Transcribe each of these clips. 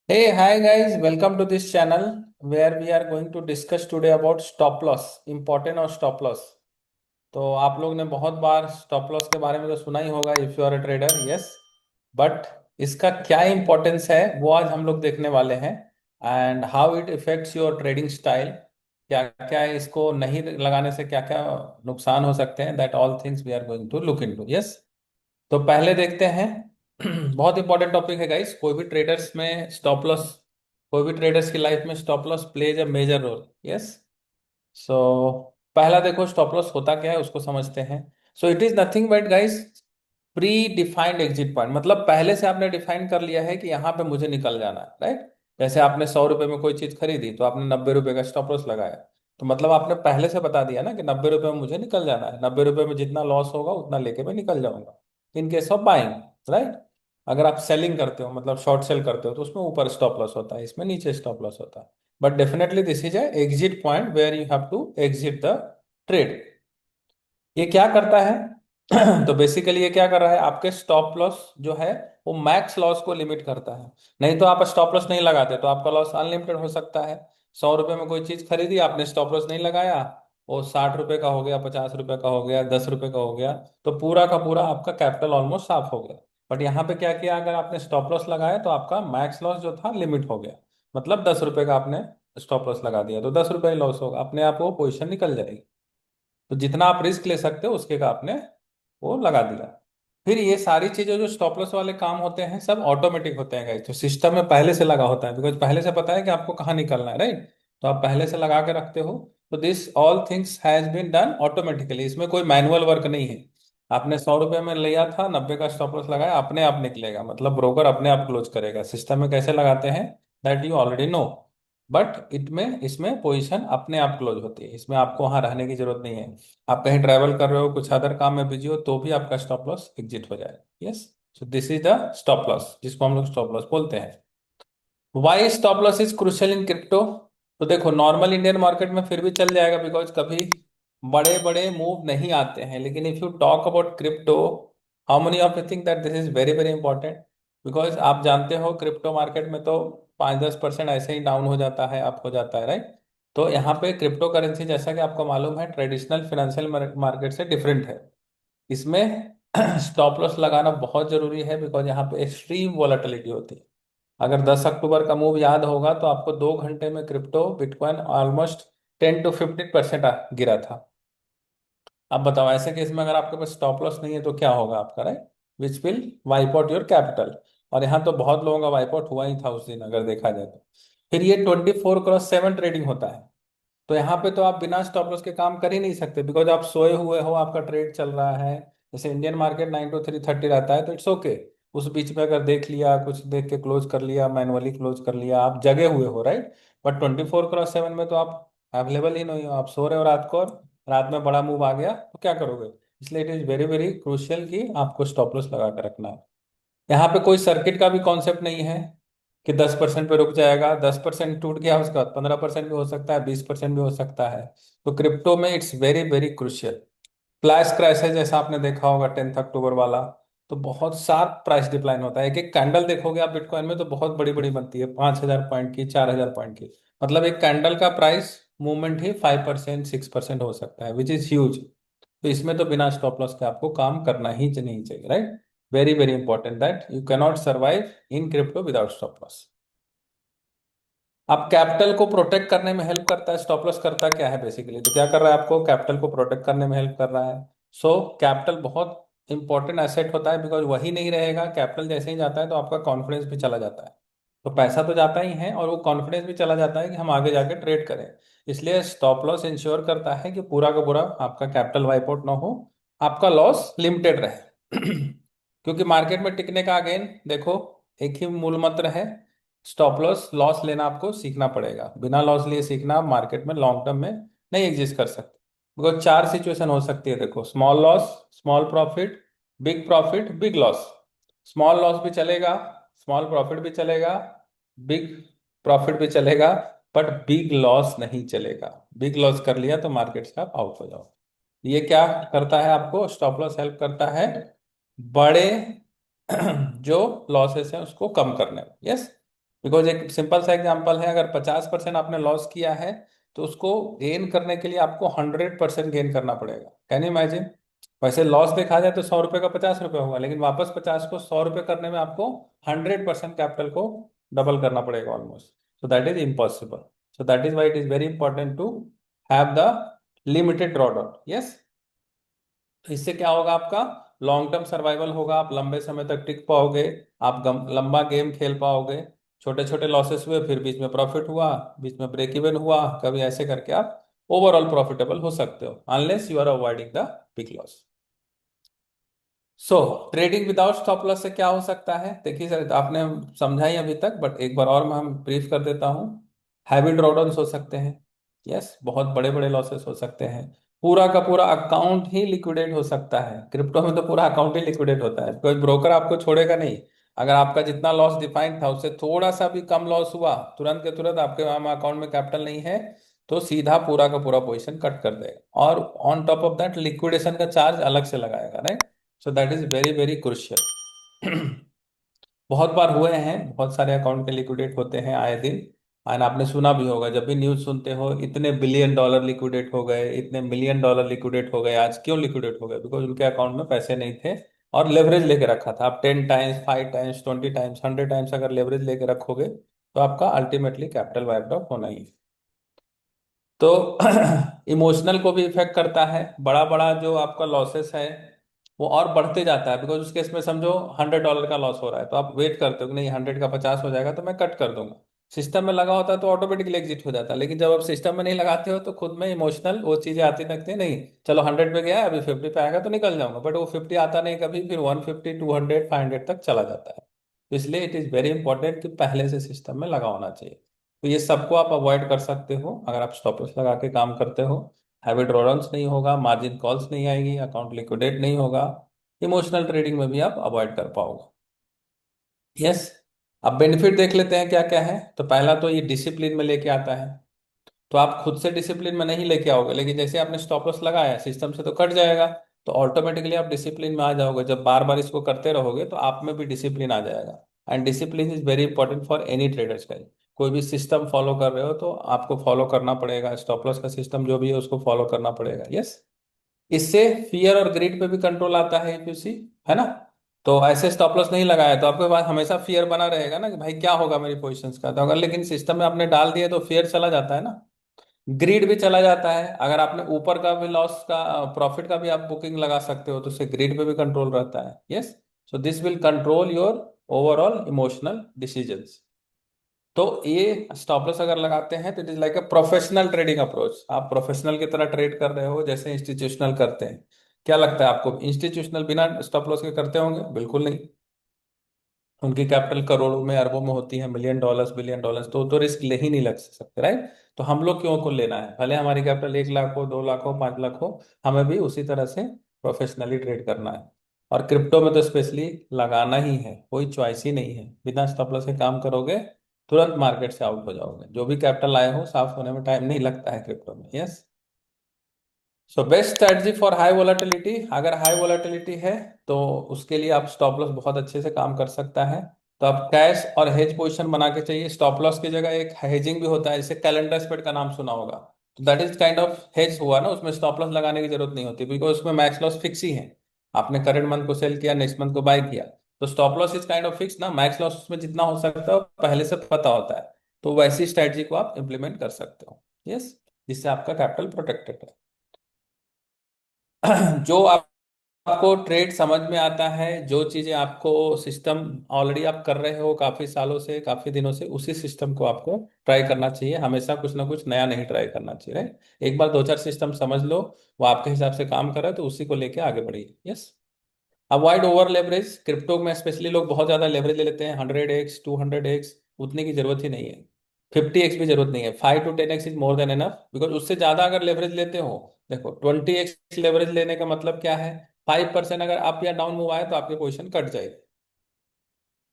Hey, hi guys, welcome to this channel where we are going to discuss today about stop loss, important और stop loss। तो आप लोग ने बहुत बार stop loss के बारे में तो सुना ही होगा if you are a trader, yes. But इसका क्या इंपॉर्टेंस है वो आज हम लोग देखने वाले हैं। And how it effects your trading style. क्या क्या है, इसको नहीं लगाने से क्या क्या नुकसान हो सकते हैं, that all things we are going to look into, yes. तो पहले देखते हैं। बहुत इंपॉर्टेंट टॉपिक है गाइस। कोई भी ट्रेडर्स की लाइफ में stop loss plays a major role, yes. So पहला देखो, स्टॉप लॉस होता क्या है उसको समझते हैं। So it is nothing but guys, pre defined exit point. मतलब पहले से आपने डिफाइन कर लिया है कि यहाँ पे मुझे निकल जाना है, राइट। जैसे आपने 100 रुपए में कोई चीज खरीदी तो आपने 90 रुपए का स्टॉप लॉस लगाया। तो मतलब आपने पहले से बता दिया ना कि 90 रुपए में मुझे निकल जाना है, 90 रुपए में जितना लॉस होगा उतना लेके मैं निकल जाऊंगा। In case of buying, right. अगर आप सेलिंग करते हो, मतलब शॉर्ट सेल करते हो, तो उसमें ऊपर स्टॉप लॉस होता है, इसमें नीचे स्टॉप लॉस होता है। But definitely this is a exit point where you have to exit the trade. ये क्या करता है? तो बेसिकली ये क्या कर रहा है, आपके स्टॉप लॉस जो है वो मैक्स लॉस को लिमिट करता है। नहीं तो आप स्टॉप लॉस नहीं लगाते तो आपका लॉस अनलिमिटेड हो सकता है। 100 रुपए में कोई चीज खरीदी, आपने स्टॉप लॉस नहीं लगाया, वो 60 रुपए का हो गया, 50 रुपए का हो गया, 10 रुपए का हो गया, तो पूरा का पूरा आपका कैपिटल ऑलमोस्ट साफ हो गया। बट यहाँ पे क्या किया, अगर आपने स्टॉप लॉस लगाया तो आपका मैक्स लॉस जो था लिमिट हो गया। मतलब 10 रुपए का आपने स्टॉप लॉस लगा दिया तो 10 रुपए ही लॉस होगा, अपने आप वो पोजिशन निकल जाएगी। तो जितना आप रिस्क ले सकते हो उसके का आपने वो लगा दिया। फिर ये सारी चीजें जो स्टॉप लॉस वाले काम होते हैं सब ऑटोमेटिक होते हैं गाइस, तो सिस्टम में पहले से लगा होता है, बिकॉज पहले से पता है कि आपको कहाँ निकलना है, राइट। तो आप पहले से लगा के रखते हो। तो this all things has been done automatically, इसमें कोई मैनुअल वर्क नहीं है। आपने 100 रुपए में लिया था, 90 का स्टॉप लॉस लगाया, अपने आप निकलेगा, मतलब ब्रोकर अपने आप क्लोज करेगा। सिस्टम में कैसे लगाते हैं that you already know. But इटमें इसमें पोजीशन अपने आप क्लोज होती है, इसमें आपको वहां रहने की जरूरत नहीं है। आप कहीं ट्रैवल कर रहे हो, कुछ अदर काम में बिजी हो, तो भी आपका स्टॉप लॉस एग्जिट हो जाएगा, yes. So this is the stop loss, जिसको हम लोग स्टॉप लॉस बोलते हैं। Why stop loss is crucial in crypto? तो देखो, नॉर्मल इंडियन मार्केट में फिर भी चल जाएगा, बिकॉज कभी बड़े बड़े मूव नहीं आते हैं। लेकिन if you talk about crypto, how many of you think that this is very very important? Because आप जानते हो क्रिप्टो मार्केट में तो 5-10% ऐसे ही डाउन हो जाता है, अप हो जाता है, राइट। तो यहाँ पे क्रिप्टो करेंसी, जैसा कि आपको मालूम है, ट्रेडिशनल फाइनेंशियल मार्केट से डिफरेंट है। इसमें स्टॉप लॉस लगाना बहुत जरूरी है, बिकॉज यहाँ पे एक्सट्रीम वॉलेटिलिटी होती है। अगर 10 अक्टूबर का मूव याद होगा तो आपको 2 घंटे में क्रिप्टो बिटकॉइन ऑलमोस्ट 10 to 15% गिरा था। अब बताओ, ऐसे केस में अगर आपके पास स्टॉप लॉस नहीं है तो क्या होगा आपका, right. Which will wipe out your capital. और यहाँ तो बहुत लोगों का वाइप आउट हुआ ही था उस दिन, अगर देखा जाए तो। फिर ये 24x7 ट्रेडिंग होता है। तो यहाँ पे तो आप बिना स्टॉप लॉस के काम कर ही नहीं सकते, बिकॉज आप सोए हुए हो, आपका ट्रेड चल रहा है। जैसे इंडियन मार्केट 9 to 3:30 रहता है तो इट्स ओके। उस बीच में अगर देख लिया, कुछ देख के क्लोज कर लिया, मैनुअली क्लोज कर लिया, आप जगे हुए हो, राइट। बट 24x7 में तो आप अवेलेबल ही नहीं हो, आप सो रहे हो रात को, और रात में बड़ा मूव आ गया तो क्या करोगे। इसलिए it is very very crucial कि आपको स्टॉप लॉस लगा कर रखना है। यहाँ पे कोई सर्किट का भी कॉन्सेप्ट नहीं है कि 10% पे रुक जाएगा, 10% टूट गया उसके बाद 15% भी हो सकता है, 20% भी हो सकता है। तो क्रिप्टो में it's very very crucial. Flash crash है जैसा आपने देखा होगा 10 अक्टूबर वाला, तो बहुत शार्प प्राइस डिक्लाइन होता है। एक एक कैंडल देखोगे आप बिटकॉइन में तो बहुत बड़ी बड़ी बनती है, 5,000 पॉइंट की, 4,000 पॉइंट की। मतलब एक कैंडल का प्राइस मूवमेंट ही 5% 6% हो सकता है, विच इज ह्यूज। तो इसमें तो बिना स्टॉप लॉस के आपको काम करना ही नहीं चाहिए, right. Very very important that you cannot survive in crypto without stop loss. अब कैपिटल को प्रोटेक्ट करने में हेल्प करता है स्टॉप लॉस। करता क्या है बेसिकली, तो क्या कर रहा है, आपको कैपिटल को प्रोटेक्ट करने में हेल्प कर रहा है। सो कैपिटल बहुत इंपॉर्टेंट एसेट होता है, बिकॉज वही नहीं रहेगा, कैपिटल जैसे ही जाता है तो आपका कॉन्फिडेंस भी चला जाता है। तो पैसा तो जाता ही है और वो कॉन्फिडेंस भी चला जाता है कि हम आगे जाके ट्रेड करें। इसलिए स्टॉप लॉस इंश्योर करता है कि पूरा का पूरा आपका कैपिटल वाइप आउट ना हो, आपका लॉस लिमिटेड रहे। क्योंकि मार्केट में टिकने का अगेन देखो, एक ही मूल मंत्र है, स्टॉप लॉस। लॉस लेना आपको सीखना पड़ेगा, बिना लॉस लिए सीखना आप मार्केट में लॉन्ग टर्म में नहीं एग्जिस्ट कर सकते। बिकॉज चार सिचुएशन हो सकती है, देखो, small loss, small profit, big loss. Small loss भी चलेगा, स्मॉल प्रॉफिट भी चलेगा, बिग प्रॉफिट भी चलेगा, बट बिग लॉस नहीं चलेगा। बिग लॉस कर लिया तो मार्केट से आप आउट हो जाओ। ये क्या करता है, आपको स्टॉप लॉस हेल्प करता है बड़े जो लॉसेस हैं उसको कम करने में, यस। बिकॉज एक सिंपल सा एग्जांपल है, अगर 50% आपने लॉस किया है तो उसको गेन करने के लिए आपको 100% गेन करना पड़ेगा। Can you imagine? वैसे लॉस देखा जाए तो 100 रुपए का 50 रुपए होगा, लेकिन वापस 50 को 100 रुपए करने में आपको 100% कैपिटल को डबल करना पड़ेगा almost. So that is impossible. So that is why it is very important to have the limited drawdown. Yes. तो इससे क्या होगा, आपका लॉन्ग टर्म सर्वाइवल होगा, आप लंबे समय तक टिक पाओगे, आप लंबा गेम खेल पाओगे। छोटे छोटे लॉसेस हुए, फिर बीच में प्रॉफिट हुआ, बीच में ब्रेक इवन हुआ, कभी ऐसे करके आप ओवरऑल प्रॉफिटेबल हो सकते हो, unless you are avoiding the big loss. So trading without stop loss से क्या हो सकता है, देखिए सर, आपने समझा ही अभी तक, बट एक बार और मैं हम ब्रीफ कर देता हूँ। हैवी ड्रॉडाउन्स हो सकते हैं। यस, बहुत बड़े बड़े लॉसेस हो सकते हैं। पूरा का पूरा अकाउंट ही लिक्विडेट हो सकता है। क्रिप्टो में तो पूरा अकाउंट ही लिक्विडेट होता है, कोई ब्रोकर आपको छोड़ेगा नहीं। अगर आपका जितना लॉस डिफाइंड था उससे थोड़ा सा भी कम लॉस हुआ, तुरंत के तुरंत आपके अकाउंट में कैपिटल नहीं है तो सीधा पूरा का पूरा पोजीशन कट कर देगा, और on top of that liquidation का चार्ज अलग से लगाएगा, right. So that is very very crucial. बहुत बार हुए हैं, बहुत सारे अकाउंट के लिक्विडेट होते हैं आए दिन। एंड आपने सुना भी होगा, जब भी न्यूज़ सुनते हो, इतने बिलियन डॉलर लिक्विडेट हो गए, इतने मिलियन डॉलर लिक्विडेट हो गए। आज क्यों लिक्विडेट हो गए? बिकॉज उनके अकाउंट में पैसे नहीं थे और लेवरेज लेके रखा था। आप 10 टाइम्स, 5 टाइम्स, 20 टाइम्स, 100 टाइम्स अगर लेवरेज लेके रखोगे तो आपका अल्टीमेटली कैपिटल वाइप्ड आउट होना ही है। तो इमोशनल को भी इफेक्ट करता है। बड़ा बड़ा जो आपका लॉसेस है वो और बढ़ते जाता है, बिकॉज उस केस में समझो $100 का लॉस हो रहा है तो आप वेट करते हो कि नहीं 100 का 50 हो जाएगा तो मैं कट कर दूंगा। सिस्टम में लगा होता है तो ऑटोमेटिकली एग्जिट हो जाता है, लेकिन जब आप सिस्टम में नहीं लगाते हो तो खुद में इमोशनल वो चीजें आती लगती है, नहीं चलो 100 पे गया है, अभी 50 पे आएगा तो निकल जाऊंगा, बट वो 50 आता नहीं कभी, फिर 150, 200, 500 तक चला जाता है। तो इसलिए इट इज वेरी इंपॉर्टेंट कि पहले से सिस्टम में लगा होना चाहिए। तो ये सबको आप अवॉइड कर सकते हो अगर आप स्टॉप लॉस लगा के काम करते हो। हैवी ड्रॉडाउन्स नहीं होगा, मार्जिन कॉल्स नहीं आएगी, अकाउंट लिक्विडेट नहीं होगा, इमोशनल ट्रेडिंग में भी आप अवॉइड कर पाओगे। यस। अब बेनिफिट देख लेते हैं क्या क्या है। तो पहला तो ये डिसिप्लिन में लेके आता है। तो आप खुद से डिसिप्लिन में नहीं लेके आओगे, लेकिन जैसे आपने स्टॉप लॉस लगाया सिस्टम से तो कट जाएगा, तो ऑटोमेटिकली आप डिसिप्लिन में आ जाओगे। जब बार बार इसको करते रहोगे तो आप में भी डिसिप्लिन आ जाएगा। And discipline is very important for any traders का। कोई भी सिस्टम फॉलो कर रहे हो तो आपको फॉलो करना पड़ेगा, स्टॉप लॉस का सिस्टम जो भी है उसको फॉलो करना पड़ेगा। यस। इससे फियर और ग्रीड पे भी कंट्रोल आता है, इफ यू सी, है ना। तो ऐसे स्टॉप लॉस नहीं लगाया तो आपके पास हमेशा फियर बना रहेगा ना कि भाई क्या होगा मेरी पोजीशंस का, तो अगर लेकिन सिस्टम में आपने डाल दिया तो फियर चला जाता है ना, ग्रीड भी चला जाता है। अगर आपने ऊपर का भी लॉस का प्रॉफिट का भी आप बुकिंग लगा सकते हो तो उससे ग्रीड पे भी कंट्रोल रहता है। Yes. So this will control your overall emotional decisions. तो ये स्टॉप लॉस अगर लगाते हैं तो it is like a professional trading approach. आप प्रोफेशनल की तरह ट्रेड कर रहे हो जैसे इंस्टीट्यूशनल करते हैं। क्या लगता है आपको, इंस्टीट्यूशनल बिना स्टॉप लॉस के करते होंगे? बिल्कुल नहीं। उनकी कैपिटल करोड़ों में, अरबों में होती है, मिलियन डॉलर्स, बिलियन डॉलर्स, तो रिस्क ले ही नहीं लग सकते, राइट। तो हम लोग क्यों को लेना है, भले हमारी कैपिटल 1 लाख हो, 2 लाख हो, 5 लाख हो, हमें भी उसी तरह से प्रोफेशनली ट्रेड करना है। और क्रिप्टो में तो स्पेशली लगाना ही है, कोई चॉइस ही नहीं है। बिना स्टॉप लॉस के काम करोगे तुरंत मार्केट से आउट हो जाओगे। जो भी कैपिटल आए हो साफ होने में टाइम नहीं लगता है क्रिप्टो में। Yes. So best strategy for high volatility, अगर हाई वोलेटिलिटी है तो उसके लिए आप स्टॉप लॉस बहुत अच्छे से काम कर सकता है। तो आप कैश और हेज पोजीशन बना के चाहिए। स्टॉप लॉस की जगह एक हेजिंग भी होता है, जैसे कैलेंडर स्प्रेड का नाम सुना होगा। तो that is kind of hedge हुआ ना, उसमें स्टॉप लॉस लगाने की जरूरत नहीं होती, बिकॉज उसमें मैक्स लॉस फिक्स ही है। आपने करंट मंथ को सेल किया, नेक्स्ट मंथ को बाय किया, तो stop loss is kind of fix ना, मैक्स लॉस उसमें जितना हो सकता है वो पहले से पता होता है। तो वैसी स्ट्रेटजी को आप इंप्लीमेंट कर सकते हो। यस। जिससे आपका कैपिटल प्रोटेक्टेड है। जो आपको ट्रेड समझ में आता है, जो चीजें आपको सिस्टम ऑलरेडी आप कर रहे हो काफी सालों से, काफी दिनों से, उसी सिस्टम को आपको ट्राई करना चाहिए। हमेशा कुछ ना कुछ नया नहीं ट्राई करना चाहिए, राइट। एक बार दो चार सिस्टम समझ लो, वो आपके हिसाब से काम कर रहा है तो उसी को लेके आगे बढ़िए। Yes. Avoid over leverage. Crypto में स्पेशली लोग बहुत ज्यादा लेवरेज ले लेते हैं, 100x, 200x, उतने की जरूरत ही नहीं है। 50x भी जरूरत नहीं है। 5 to 10x is more than enough, because उससे ज्यादा अगर लेवरेज लेते हो, देखो 20x लेवरेज लेने का मतलब क्या है, 5% अगर अप या डाउन मूव आए तो आपकी पोजीशन कट जाएगी।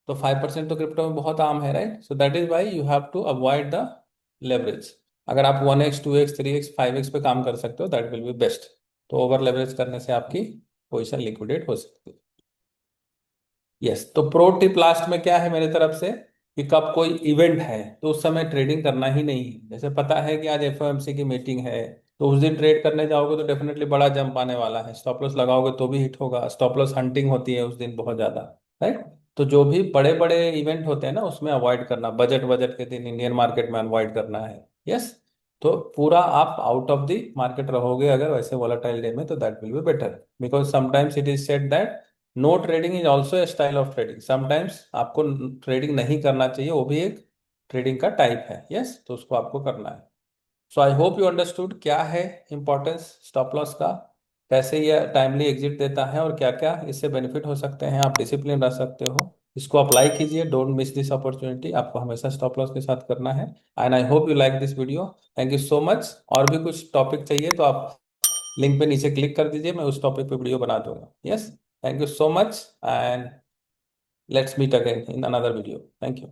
तो 5% तो क्रिप्टो में बहुत आम है, right. So that is why you have to avoid the leverage. अगर आप 1x, 2x, 3x, 5x पे काम कर सकते हो दैट विल बी बेस्ट। तो ओवर लेवरेज करने से आपकी पोजीशन लिक्विडेट हो सकती है। यस। तो प्रो टिप लास्ट में क्या है मेरे तरफ से, कि कब कोई इवेंट है तो उस समय ट्रेडिंग करना ही नहीं है। जैसे पता है कि आज एफओएमसी की मीटिंग है, तो उस दिन ट्रेड करने जाओगे तो डेफिनेटली बड़ा जंप आने वाला है, स्टॉप लॉस लगाओगे तो भी हिट होगा, स्टॉप लॉस हंटिंग होती है उस दिन बहुत ज्यादा, राइट। तो जो भी बड़े बड़े इवेंट होते हैं ना उसमें अवॉइड करना, बजट बजट के दिन इंडियन मार्केट में अवॉइड करना है। यस। तो पूरा आप आउट ऑफ द मार्केट रहोगे अगर वैसे वोलेटाइल डे में, तो that will be better, because sometimes it is said that no trading is also a style of trading. Sometimes आपको ट्रेडिंग नहीं करना चाहिए, वो भी एक ट्रेडिंग का टाइप है। यस, तो उसको आपको करना है। सो आई होप यू अंडरस्टूड क्या है इंपॉर्टेंस स्टॉप लॉस का, कैसे ये टाइमली एग्जिट देता है, और क्या क्या इससे बेनिफिट हो सकते हैं। आप डिसिप्लिन रह सकते हो, इसको अप्लाई कीजिए, डोंट मिस दिस अपॉर्चुनिटी, आपको हमेशा स्टॉप लॉस के साथ करना है। And I hope you like this video. Thank you so much. और भी कुछ टॉपिक चाहिए तो आप लिंक पे नीचे क्लिक कर दीजिए, मैं उस टॉपिक पे वीडियो बना दूंगा। Yes, thank you so much and let's meet again in another video. Thank you.